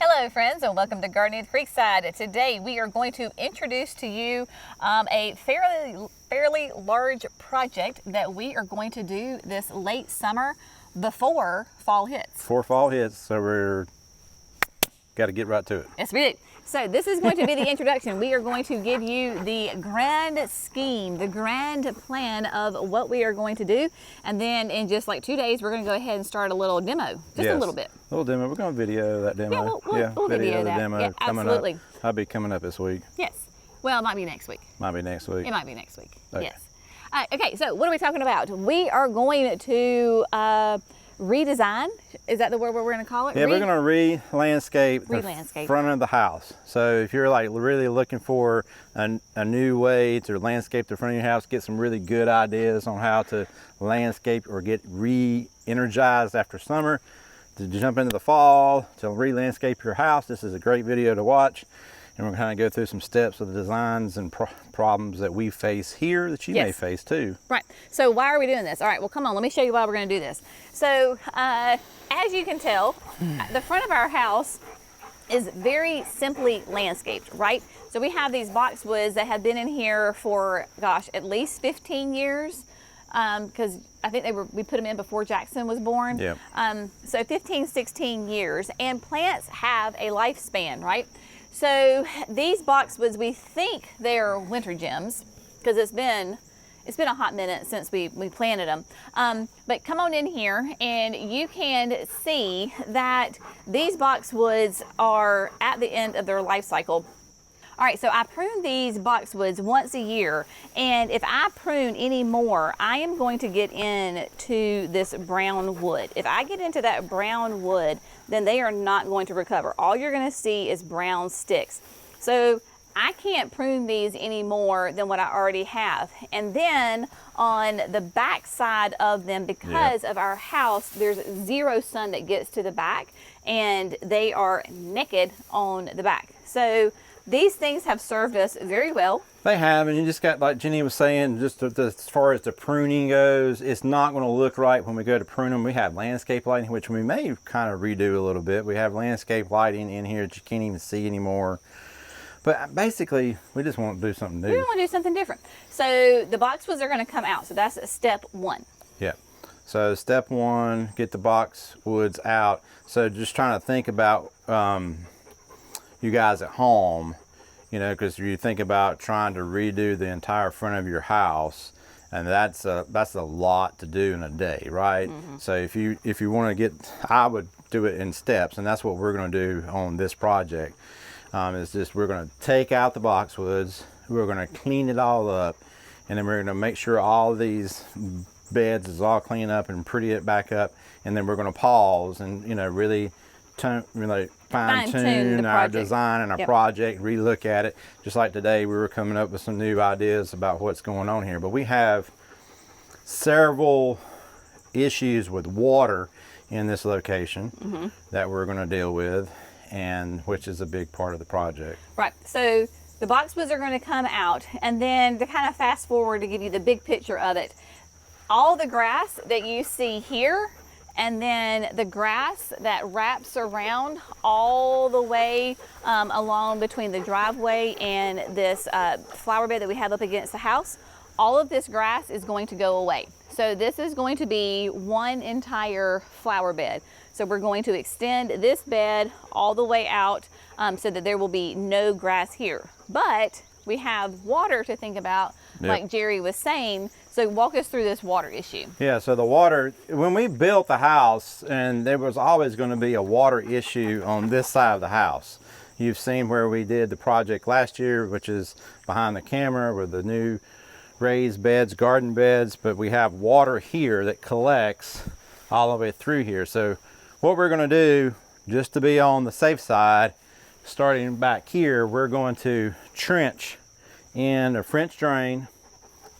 Hello friends, and welcome to Gardening with Creekside. Today we are going to introduce to you a fairly large project that we are going to do this late summer before fall hits. Before fall hits, so we're got to get right to it. Yes, we do. So this is going to be the introduction. We are going to give you the grand scheme, the grand plan of what we are going to do. And then in just like 2 days, we're going to go ahead and start a little demo, just a little bit. A little demo. We're going to video that demo. Yeah, we'll video the that. demo Yeah, coming absolutely. up. I'll be coming up this week. Yes. Well, it might be next week. Might be next week. It might be next week. Okay. Yes. Okay, so what are we talking about? We are going to redesign. Is that the word we're going to call it? Yeah, we're going to re-landscape the front of the house. So if you're like really looking for a new way to landscape the front of your house, get some really good ideas on how to landscape or get re-energized after summer, to jump into the fall, to re-landscape your house, this is a great video to watch. And we're going to kind of go through some steps of the designs and problems that we face here that you may face too. Right. So why are we doing this? All right, well, come on, let me show you why we're going to do this. So as you can tell, the front of our house is very simply landscaped, right? So we have these boxwoods that have been in here for, gosh, at least 15 years. Because I think we put them in before Jackson was born. Yeah. So 15, 16 years. And plants have a lifespan, right? So these boxwoods, we think they're winter gems because it's been a hot minute since we planted them. But come on in here and you can see that these boxwoods are at the end of their life cycle. All right, so I prune these boxwoods once a year, and if I prune any more, I am going to get into this brown wood. If I get into that brown wood, then they are not going to recover. All you're going to see is brown sticks. So I can't prune these any more than what I already have. And then on the back side of them, because of our house, there's zero sun that gets to the back, and they are naked on the back. So these things have served us very well. They have, and you just got, like Jenny was saying, just as far as the pruning goes, it's not going to look right when we go to prune them. We have landscape lighting, which we may kind of redo a little bit. We have landscape lighting in here that you can't even see anymore. But basically, we just want to do something new. We want to do something different. So the boxwoods are going to come out. So that's step one. Yeah. So step one, get the boxwoods out. So just trying to think about you guys at home, you know, because you think about trying to redo the entire front of your house, and that's a lot to do in a day, right? Mm-hmm. So if you want to I would do it in steps, and that's what we're going to do on this project. Is just we're going to take out the boxwoods, we're going to clean it all up, and then we're going to make sure all these beds is all cleaned up and pretty it back up, and then we're going to pause and, you know, really fine-tune our design and our project, re-look at it. Just like today, we were coming up with some new ideas about what's going on here. But we have several issues with water in this location that we're going to deal with, and which is a big part of the project. Right. So the boxwoods are going to come out, and then to kind of fast forward to give you the big picture of it, all the grass that you see here, and then the grass that wraps around all the way along between the driveway and this flower bed that we have up against the house, all of this grass is going to go away. So this is going to be one entire flower bed. So we're going to extend this bed all the way out so that there will be no grass here. But we have water to think about, like Jerry was saying. So walk us through this water issue. Yeah, so the water, when we built the house, and there was always going to be a water issue on this side of the house. You've seen where we did the project last year, which is behind the camera with the new raised beds, garden beds, but we have water here that collects all the way through here. So what we're going to do, just to be on the safe side, starting back here, we're going to trench in a French drain,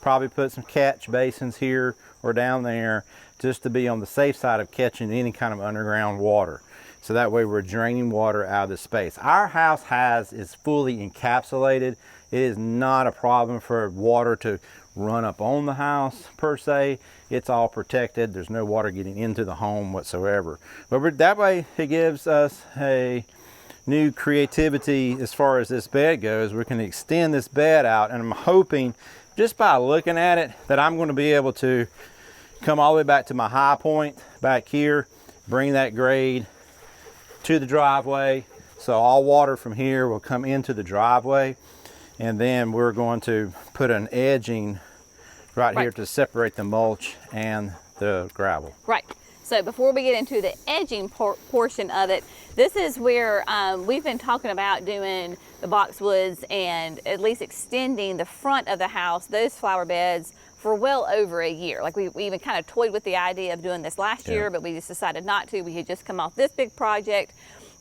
probably put some catch basins here or down there, just to be on the safe side of catching any kind of underground water. So that way we're draining water out of the space. Our house is fully encapsulated. It is not a problem for water to run up on the house per se. It's all protected. There's no water getting into the home whatsoever. But that way it gives us a new creativity as far as this bed goes. We can extend this bed out, and I'm hoping just by looking at it that I'm going to be able to come all the way back to my high point back here, bring that grade to the driveway, so all water from here will come into the driveway, and then we're going to put an edging right here to separate the mulch and the gravel. Right. So before we get into the edging portion of it, this is where we've been talking about doing the boxwoods and at least extending the front of the house, those flower beds, for well over a year. Like we even kind of toyed with the idea of doing this last year, but we just decided not to. We had just come off this big project.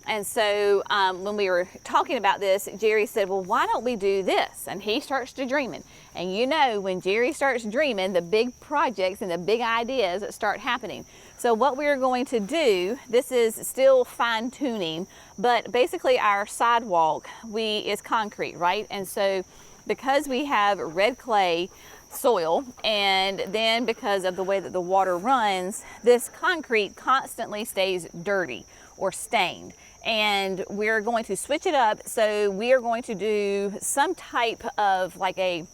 And so when we were talking about this, Jerry said, well, why don't we do this? And he starts to dreaming. And you know, when Jerry starts dreaming, the big projects and the big ideas start happening. So what we're going to do, this is still fine tuning, but basically our sidewalk is concrete, right? And so because we have red clay soil, and then because of the way that the water runs, this concrete constantly stays dirty or stained. And we're going to switch it up. So we are going to do some type of like a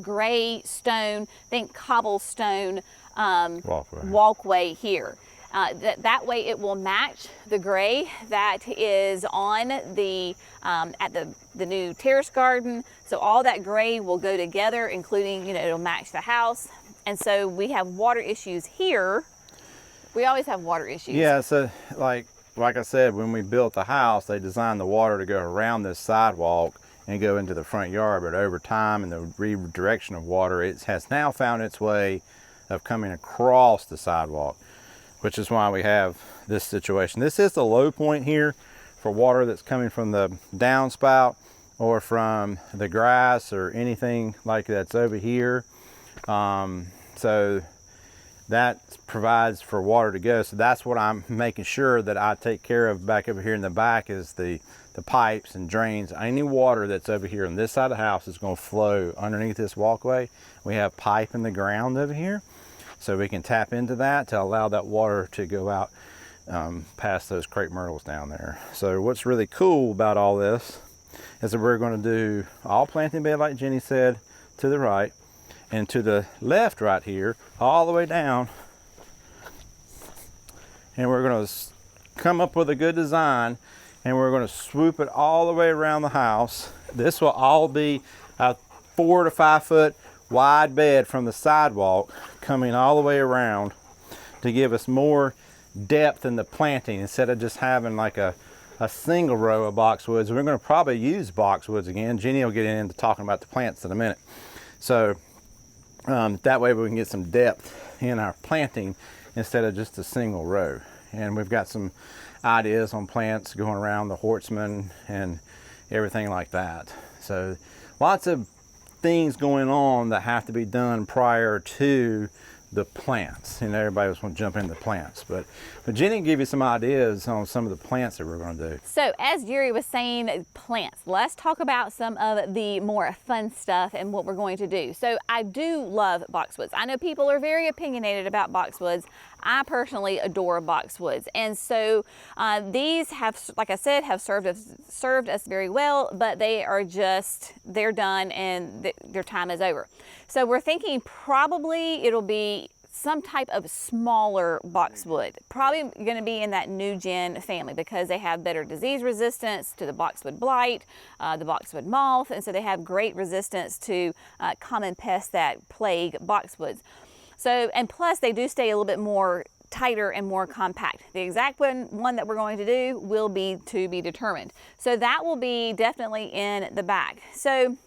gray stone, think cobblestone walkway here. That way it will match the gray that is on the at the new terrace garden. So all that gray will go together, including, you know, it'll match the house. And so we have water issues here. We always have water issues. Yeah, so like I said, when we built the house, they designed the water to go around this sidewalk and go into the front yard, but over time and the redirection of water, it has now found its way of coming across the sidewalk, which is why we have this situation. This is the low point here for water that's coming from the downspout or from the grass or anything like that's over here. So that provides for water to go. So that's what I'm making sure that I take care of back over here in the back, is the pipes and drains. Any water that's over here on this side of the house is going to flow underneath this walkway. We have pipe in the ground over here, so we can tap into that to allow that water to go out past those crepe myrtles down there. So what's really cool about all this is that we're going to do all planting bed like Jenny said to the right, and to the left right here all the way down, and we're going to come up with a good design, and we're going to swoop it all the way around the house. This will all be a 4 to 5 foot wide bed from the sidewalk coming all the way around to give us more depth in the planting, instead of just having like a single row of boxwoods. We're going to probably use boxwoods again. Jenny will get into talking about the plants in a minute. So that way we can get some depth in our planting instead of just a single row. And we've got some ideas on plants going around the Hortsman and everything like that. So lots of things going on that have to be done prior to the plants. And everybody was going to jump into the plants, but Jenny can give you some ideas on some of the plants that we're going to do. So as Jerry was saying, plants, let's talk about some of the more fun stuff and what we're going to do. So I do love boxwoods. I know people are very opinionated about boxwoods. I personally adore boxwoods, and so these have, like I said, have served us very well, but they're done and their time is over. So we're thinking probably it'll be some type of smaller boxwood, probably going to be in that new gen family, because they have better disease resistance to the boxwood blight, the boxwood moth, and so they have great resistance to common pests that plague boxwoods. So, and plus they do stay a little bit more tighter and more compact. The exact one that we're going to do will be to be determined. So that will be definitely in the back. So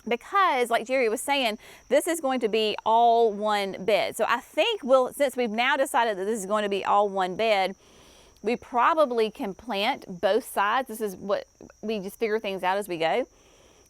because, like Jerry was saying, this is going to be all one bed. So I think since we've now decided that this is going to be all one bed, we probably can plant both sides. This is what we just figure things out as we go.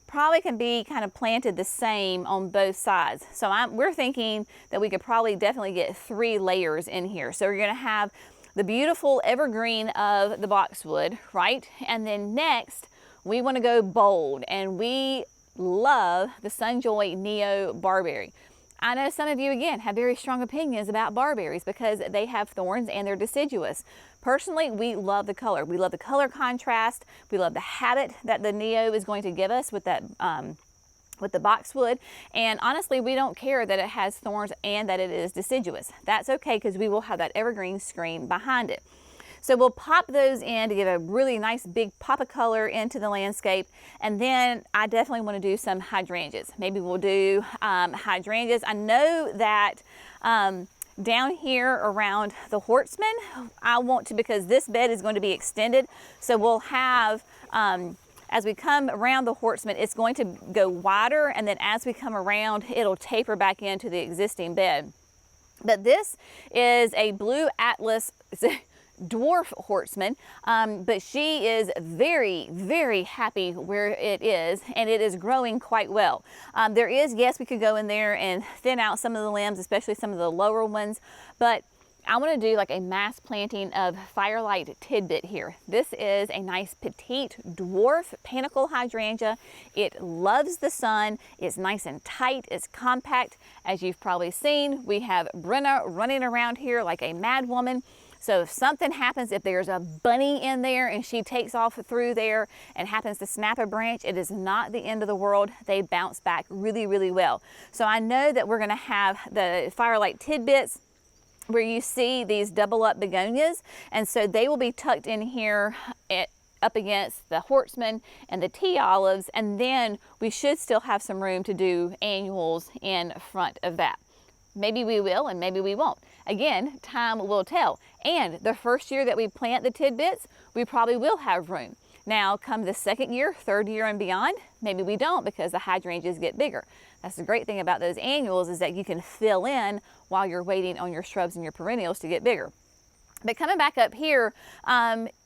Probably can be kind of planted the same on both sides. So we're thinking that we could probably definitely get 3 layers in here. So we're going to have the beautiful evergreen of the boxwood, right? And then next, we want to go bold, and we love the Sunjoy Neo Barberry. I know some of you, again, have very strong opinions about barberries because they have thorns and they're deciduous. Personally, we love the color. We love the color contrast. We love the habit that the Neo is going to give us with that with the boxwood. And honestly, we don't care that it has thorns and that it is deciduous. That's okay because we will have that evergreen screen behind it. So we'll pop those in to give a really nice big pop of color into the landscape. And then I definitely want to do some hydrangeas. Maybe we'll do hydrangeas. I know that down here around the Hortsman, I want to, because this bed is going to be extended. So we'll have, as we come around the Hortsman, it's going to go wider. And then as we come around, it'll taper back into the existing bed. But this is a blue Atlas dwarf Hortsman, but she is very, very happy where it is, and it is growing quite well. There is, yes, we could go in there and thin out some of the limbs, especially some of the lower ones, but I want to do like a mass planting of Firelight Tidbit here. This is a nice petite dwarf panicle hydrangea. It loves the sun. It's nice and tight. It's compact. As you've probably seen, we have Brenna running around here like a mad woman. So if something happens, if there's a bunny in there and she takes off through there and happens to snap a branch, it is not the end of the world. They bounce back really, really well. So I know that we're going to have the Firelight Tidbits where you see these double up begonias, and so they will be tucked in here up against the Hortsman and the tea olives, and then we should still have some room to do annuals in front of that. Maybe we will and maybe we won't. Again, time will tell. And the first year that we plant the tidbits, we probably will have room. Now, come the second year, third year and beyond, maybe we don't because the hydrangeas get bigger. That's the great thing about those annuals, is that you can fill in while you're waiting on your shrubs and your perennials to get bigger. But coming back up here,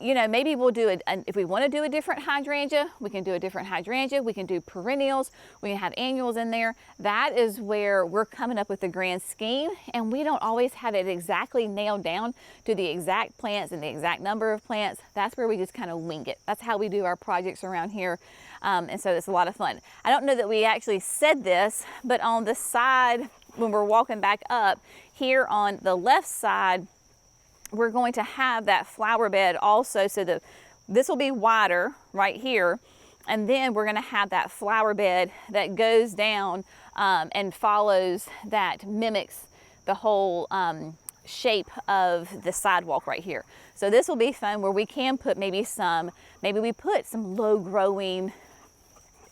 you know, maybe we'll do if we want to do a different hydrangea, we can do a different hydrangea. We can do perennials. We can have annuals in there. That is where we're coming up with the grand scheme, and we don't always have it exactly nailed down to the exact plants and the exact number of plants. That's where we just kind of wing it. That's how we do our projects around here, and so it's a lot of fun. I don't know that we actually said this, but on the side, when we're walking back up here on the left side, we're going to have that flower bed also, so this will be wider right here, and then we're going to have that flower bed that goes down and follows, that mimics the whole shape of the sidewalk right here. So this will be fun, where we can put maybe we put some low growing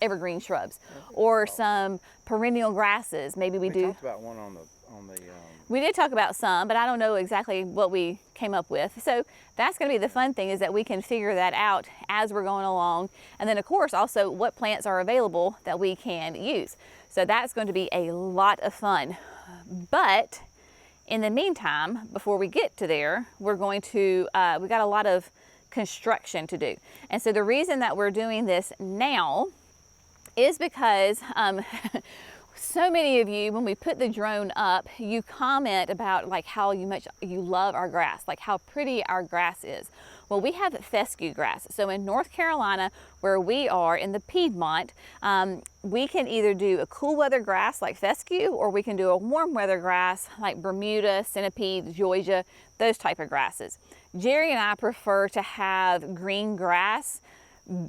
evergreen shrubs or some perennial grasses. Maybe we do. Talked about one on the We did talk about some, but I don't know exactly what we came up with. So that's going to be the fun thing, is that we can figure that out as we're going along. And then of course also what plants are available that we can use. So that's going to be a lot of fun. But in the meantime, before we get to there, we're going to, we got a lot of construction to do. And so the reason that we're doing this now is because so many of you, when we put the drone up, you comment about like how much you love our grass, like how pretty our grass is. Well, we have fescue grass. So in North Carolina, where we are in the Piedmont, we can either do a cool weather grass like fescue, or we can do a warm weather grass like Bermuda, centipede, Georgia, those type of grasses. Jerry and I prefer to have green grass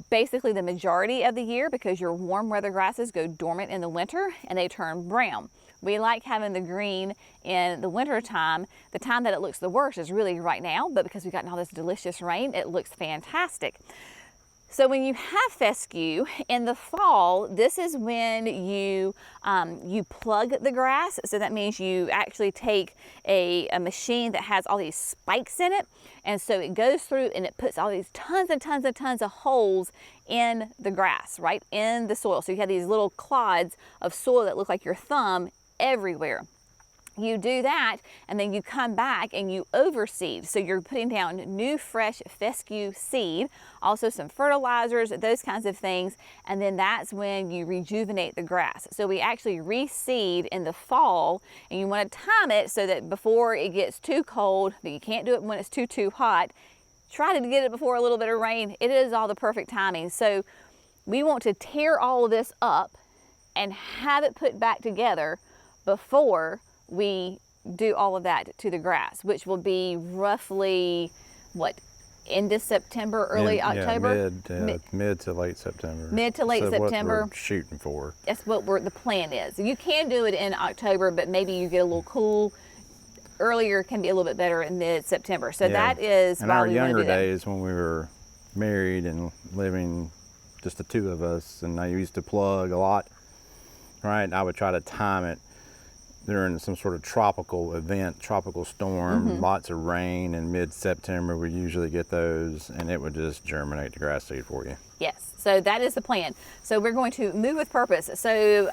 basically the majority of the year, because your warm weather grasses go dormant in the winter and they turn brown. We like having the green in the winter time. The time that it looks the worst is really right now, but because we've gotten all this delicious rain, it looks fantastic. So when you have fescue in the fall, this is when you plug the grass. So that means you actually take a machine that has all these spikes in it. And so it goes through and it puts all these tons of holes in the grass, right in the soil. So you have these little clods of soil that look like your thumb everywhere. You do that, and then you come back and you overseed. So you're putting down new fresh fescue seed, also some fertilizers, those kinds of things, and then that's when you rejuvenate the grass. So we actually reseed in the fall, and you want to time it so that before it gets too cold, but you can't do it when it's too hot. Try to get it before a little bit of rain. It is all the perfect timing. So we want to tear all of this up and have it put back together before we do all of that to the grass, which will be roughly, what, end of September, early October? Mid to late September. Mid to late September. What we're shooting for. That's what the plan is. You can do it in October, but maybe you get a little cool. Earlier can be a little bit better in mid-September. So that is in why our we want to younger do that. days when we were married and living just the two of us, and I used to plug a lot, right? I would try to time it during some sort of tropical event, tropical storm, lots of rain in mid-September. We usually get those, and it would just germinate the grass seed for you. Yes, so that is the plan. So we're going to move with purpose. So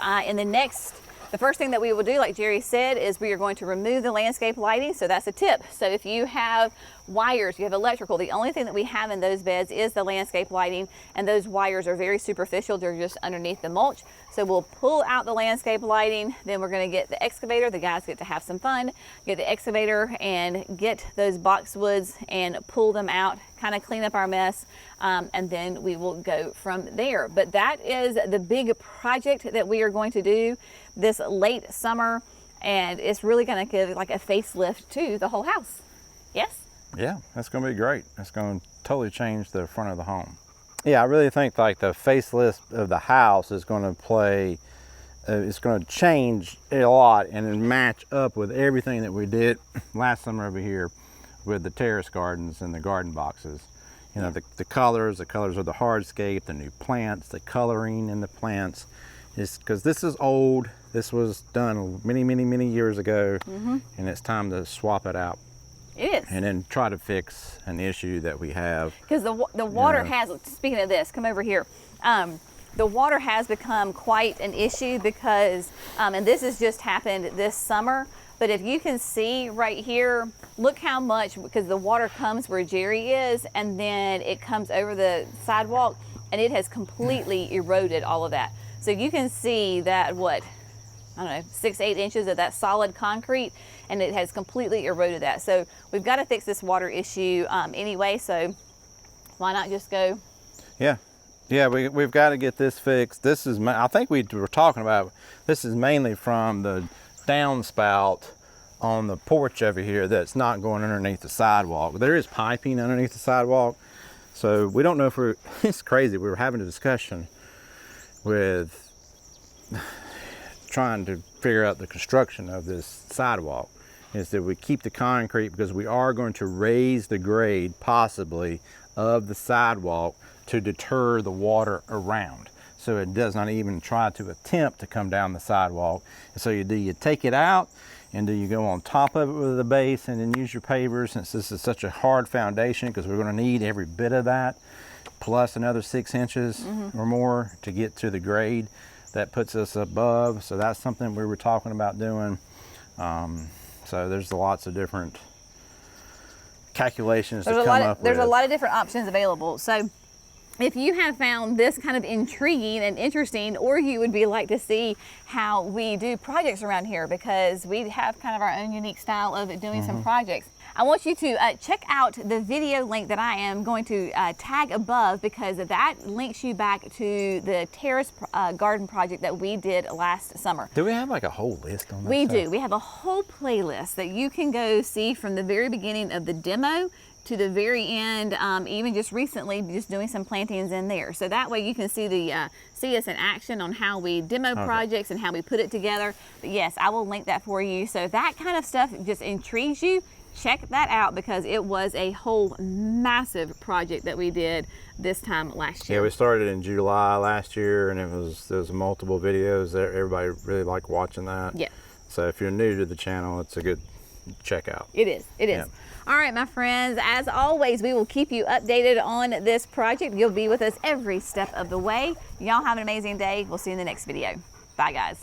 the first thing that we will do, like Jerry said, is we are going to remove the landscape lighting. So that's a tip. So if you have wires, you have electrical, the only thing that we have in those beds is the landscape lighting, and those wires are very superficial. They're just underneath the mulch. So we'll pull out the landscape lighting, then we're going to get the excavator. The guys get to have some fun, get the excavator and get those boxwoods and pull them out, kind of clean up our mess, and then we will go from there. But that is the big project that we are going to do this late summer, and it's really going to give like a facelift to the whole house. Yes? Yeah, that's going to be great. That's going to totally change the front of the home. Yeah, I really think like the facelift of the house is going to play, it's going to change a lot and match up with everything that we did last summer over here with the terrace gardens and the garden boxes. You know, the colors of the hardscape, the new plants, the coloring in the plants. Is because this is old. This was done many, many, many years ago, and it's time to swap it out. It is. And then try to fix an issue that we have. Because the water has, speaking of this, come over here. The water has become quite an issue because, and this has just happened this summer, but if you can see right here, look how much, because the water comes where Jerry is, and then it comes over the sidewalk, and it has completely eroded all of that. So you can see that, what, I don't know, 6-8 inches of that solid concrete, and it has completely eroded that. So we've got to fix this water issue anyway, so why not just go? Yeah, we've got to get this fixed. This is, I think we were talking about, this is mainly from the downspout on the porch over here that's not going underneath the sidewalk. There is piping underneath the sidewalk, so we don't know if we're, it's crazy, we were having a discussion with trying to figure out the construction of this sidewalk, is that we keep the concrete because we are going to raise the grade possibly of the sidewalk to deter the water around, so it does not even try to attempt to come down the sidewalk. And so do you take it out, and do you go on top of it with the base and then use your pavers, since this is such a hard foundation, because we're going to need every bit of that plus another 6 inches or more to get to the grade that puts us above. So that's something we were talking about doing. So there's lots of different calculations to come up with. There's a lot of different options available. So if you have found this kind of intriguing and interesting, or you would be like to see how we do projects around here, because we have kind of our own unique style of doing some projects, I want you to check out the video link that I am going to tag above, because that links you back to the terrace garden project that we did last summer. Do we have like a whole list on that? We do. We have a whole playlist that you can go see from the very beginning of the demo to the very end, even just recently, just doing some plantings in there. So that way you can see see us in action on how we demo projects and how we put it together. But yes, I will link that for you. So if that kind of stuff just intrigues you, check that out, because it was a whole massive project that we did this time last year. Yeah, we started in July last year, and there was multiple videos there. Everybody really liked watching that. Yeah. So if you're new to the channel, it's a good check out. It is. It is. Yeah. All right, my friends, as always, we will keep you updated on this project. You'll be with us every step of the way. Y'all have an amazing day. We'll see you in the next video. Bye, guys.